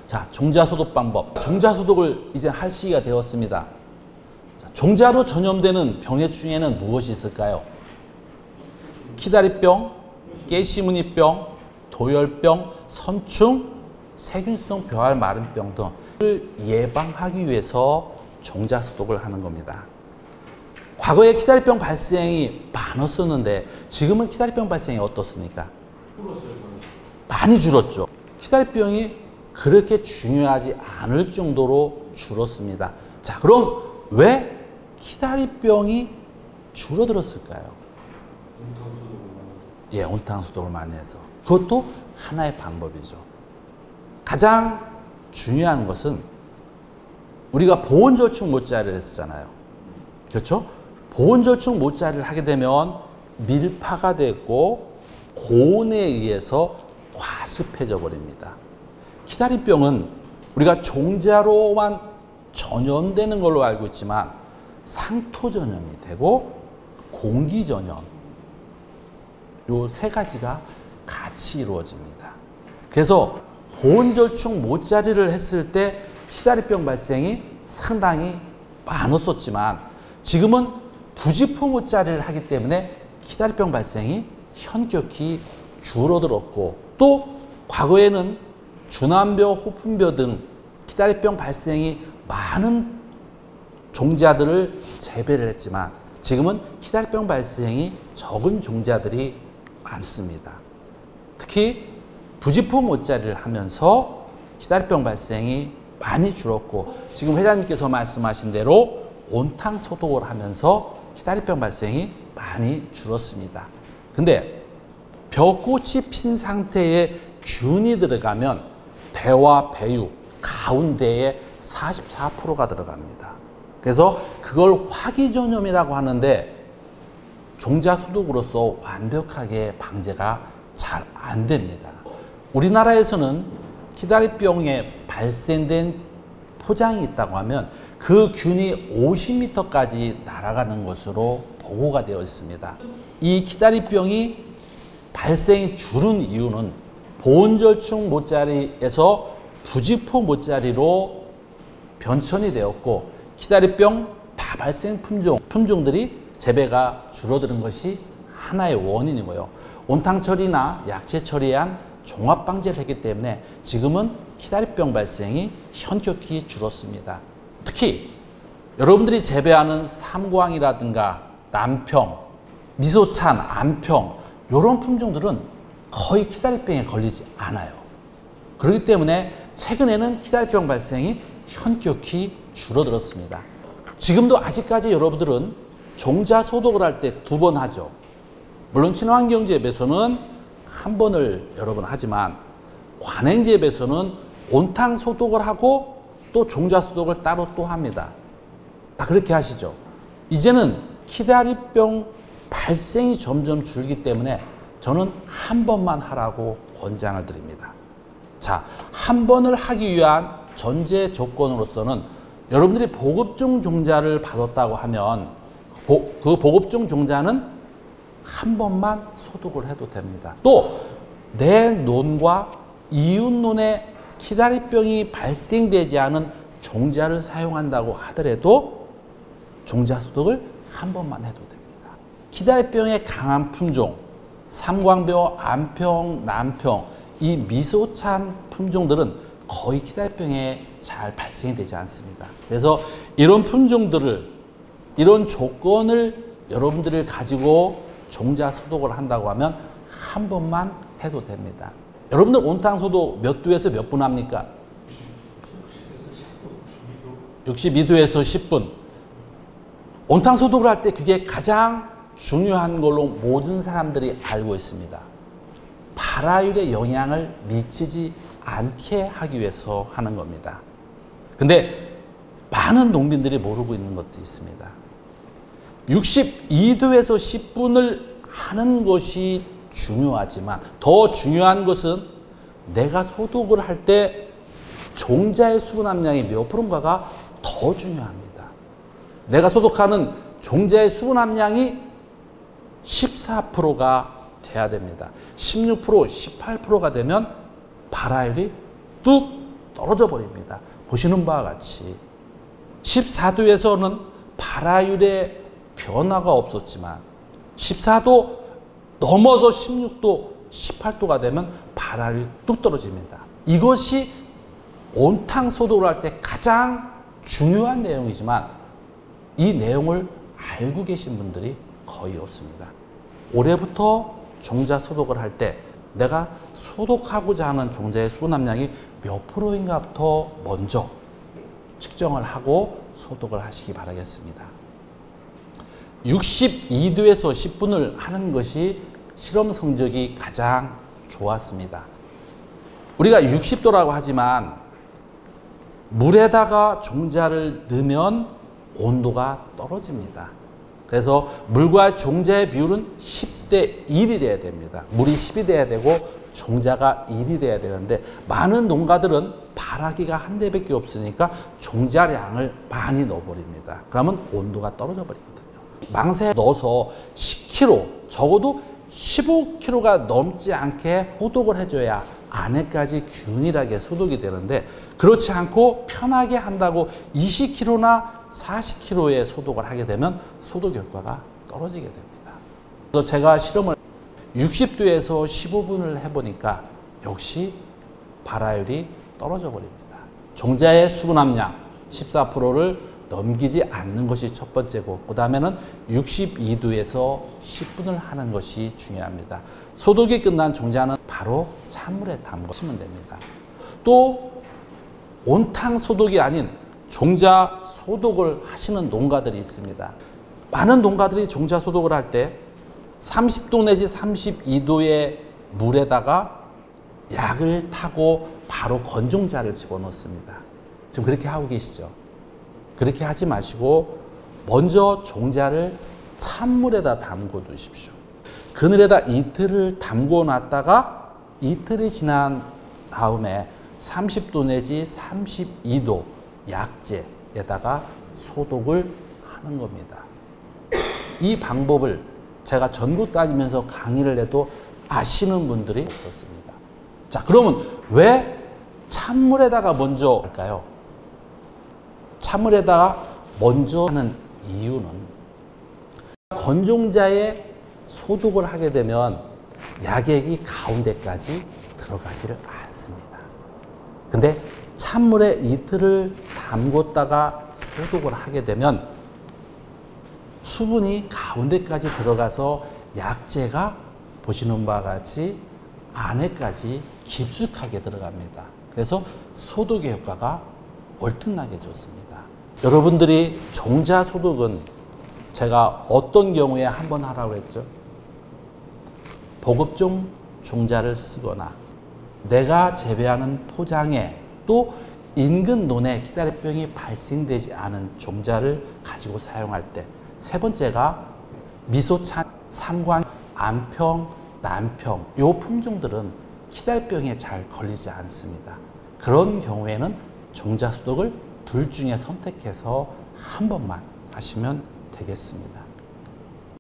자, 종자소독 방법. 종자소독을 이제 할 시기가 되었습니다. 자, 종자로 전염되는 병의 중에는 무엇이 있을까요? 키다리병, 깨시무늬병, 도열병, 선충, 세균성 벼알 마른병 등을 예방하기 위해서 종자소독을 하는 겁니다. 과거에 키다리병 발생이 많았었는데 지금은 키다리병 발생이 어떻습니까? 많이 줄었죠. 키다리병이 그렇게 중요하지 않을 정도로 줄었습니다. 자, 그럼 왜 키다리병이 줄어들었을까요? 예, 온탕소독을 많이 해서. 그것도 하나의 방법이죠. 가장 중요한 것은 우리가 보온절충 모짜리를 했었잖아요. 그렇죠? 보온절충 모짜리를 하게 되면 밀파가 됐고 고온에 의해서 과습해져 버립니다. 키다리병은 우리가 종자로만 전염되는 걸로 알고 있지만 상토 전염이 되고 공기 전염, 요 세 가지가 같이 이루어집니다. 그래서 보온절충 모짜리를 했을 때 키다리병 발생이 상당히 많았었지만 지금은 부직포 모짜리를 하기 때문에 키다리병 발생이 현격히 줄어들었고, 또 과거에는 주남벼, 호품벼 등 키다리병 발생이 많은 종자들을 재배를 했지만 지금은 키다리병 발생이 적은 종자들이 많습니다. 특히 부직포 모짜리를 하면서 키다리병 발생이 많이 줄었고, 지금 회장님께서 말씀하신 대로 온탕 소독을 하면서 키다리병 발생이 많이 줄었습니다. 근데 벼꽃이 핀 상태에 균이 들어가면 배와 배육 가운데에 44%가 들어갑니다. 그래서 그걸 화기전염이라고 하는데 종자 소독으로서 완벽하게 방제가 잘 안 됩니다. 우리나라에서는 키다리병에 발생된 포장이 있다고 하면 그 균이 50m까지 날아가는 것으로 보고가 되어 있습니다. 이 키다리병이 발생이 줄은 이유는 보온절충 모짜리에서 부직포 모짜리로 변천이 되었고 키다리병 다발생 품종들이 재배가 줄어드는 것이 하나의 원인이고요. 온탕 처리나 약체 처리한 종합 방제를 했기 때문에 지금은 키다리병 발생이 현격히 줄었습니다. 특히 여러분들이 재배하는 삼광이라든가 남평, 미소찬, 안평 이런 품종들은 거의 키다리병에 걸리지 않아요. 그렇기 때문에 최근에는 키다리병 발생이 현격히 줄어들었습니다. 지금도 아직까지 여러분들은 종자 소독을 할 때 2번 하죠. 물론 친환경재배에서는 1번을 여러 번 하지만 관행재배에서는 온탕 소독을 하고 또 종자 소독을 따로 또 합니다. 다 그렇게 하시죠. 이제는 키다리병 발생이 점점 줄기 때문에 저는 1번만 하라고 권장을 드립니다. 자, 1번을 하기 위한 전제 조건으로서는 여러분들이 보급종 종자를 받았다고 하면 그 보급종 종자는 1번만 소독을 해도 됩니다. 또 내 논과 이웃 논에 키다리병이 발생되지 않은 종자를 사용한다고 하더라도 종자 소독을 1번만 해도 됩니다. 키다리병의 강한 품종, 삼광벼, 안평, 남평, 이 미소찬 품종들은 거의 키다리병에 잘 발생이 되지 않습니다. 그래서 이런 품종들을, 이런 조건을 여러분들을 가지고 종자 소독을 한다고 하면 1번만 해도 됩니다. 여러분들 온탕 소독 몇 도에서 몇 분 합니까? 62도에서 10분. 온탕 소독을 할 때 그게 가장 중요한 걸로 모든 사람들이 알고 있습니다. 발화율에 영향을 미치지 않게 하기 위해서 하는 겁니다. 근데 많은 농민들이 모르고 있는 것도 있습니다. 62도에서 10분을 하는 것이 중요하지만 더 중요한 것은 내가 소독을 할 때 종자의 수분 함량이 몇 프로인가가 더 중요합니다. 내가 소독하는 종자의 수분 함량이 14%가 돼야 됩니다. 16%, 18%가 되면 발화율이 뚝 떨어져 버립니다. 보시는 바와 같이 14도에서는 발화율의 변화가 없었지만 14도 넘어서 16도, 18도가 되면 발화율이 뚝 떨어집니다. 이것이 온탕 소독을 할 때 가장 중요한 내용이지만 이 내용을 알고 계신 분들이 거의 없습니다. 올해부터 종자 소독을 할 때 내가 소독하고자 하는 종자의 수분 함량이 몇 프로인가부터 먼저 측정을 하고 소독을 하시기 바라겠습니다. 62도에서 10분을 하는 것이 실험 성적이 가장 좋았습니다. 우리가 60도라고 하지만 물에다가 종자를 넣으면 온도가 떨어집니다. 그래서 물과 종자의 비율은 10대 1이 돼야 됩니다. 물이 10이 돼야 되고 종자가 1이 돼야 되는데 많은 농가들은 발화기가 한 대밖에 없으니까 종자량을 많이 넣어버립니다. 그러면 온도가 떨어져 버리거든요. 망사에 넣어서 10kg, 적어도 15kg가 넘지 않게 소독을 해줘야 안에까지 균일하게 소독이 되는데 그렇지 않고 편하게 한다고 20kg나 40kg의 소독을 하게 되면 소독 효과가 떨어지게 됩니다. 그래서 제가 실험을 60도에서 15분을 해보니까 역시 발화율이 떨어져 버립니다. 종자의 수분 함량 14%를 넘기지 않는 것이 첫 번째고 그 다음에는 62도에서 10분을 하는 것이 중요합니다. 소독이 끝난 종자는 바로 찬물에 담그시면 됩니다. 또 온탕 소독이 아닌 종자 소독을 하시는 농가들이 있습니다. 많은 농가들이 종자 소독을 할 때 30도 내지 32도의 물에다가 약을 타고 바로 건종자를 집어넣습니다. 지금 그렇게 하고 계시죠? 그렇게 하지 마시고 먼저 종자를 찬물에다 담궈 두십시오. 그늘에다 이틀을 담궈 놨다가 이틀이 지난 다음에 30도 내지 32도 약재에다가 소독을 하는 겁니다. 이 방법을 제가 전국 다니면서 강의를 해도 아시는 분들이 없었습니다. 자, 그러면 왜 찬물에다가 먼저 할까요? 찬물에다가 먼저 하는 이유는 건종자에 소독을 하게 되면 약액이 가운데까지 들어가지를 않습니다. 근데 찬물에 이틀을 담궜다가 소독을 하게 되면 수분이 가운데까지 들어가서 약재가 보시는 바와 같이 안에까지 깊숙하게 들어갑니다. 그래서 소독의 효과가 월등하게 좋습니다. 여러분들이 종자 소독은 제가 어떤 경우에 한번 하라고 했죠? 보급종 종자를 쓰거나 내가 재배하는 포장에 또 인근 논에 기다림병이 발생되지 않은 종자를 가지고 사용할 때, 세 번째가 미소찬, 삼광, 안평, 난평 이 품종들은 기다림병에 잘 걸리지 않습니다. 그런 경우에는 종자 소독을 둘 중에 선택해서 한 번만 하시면 되겠습니다.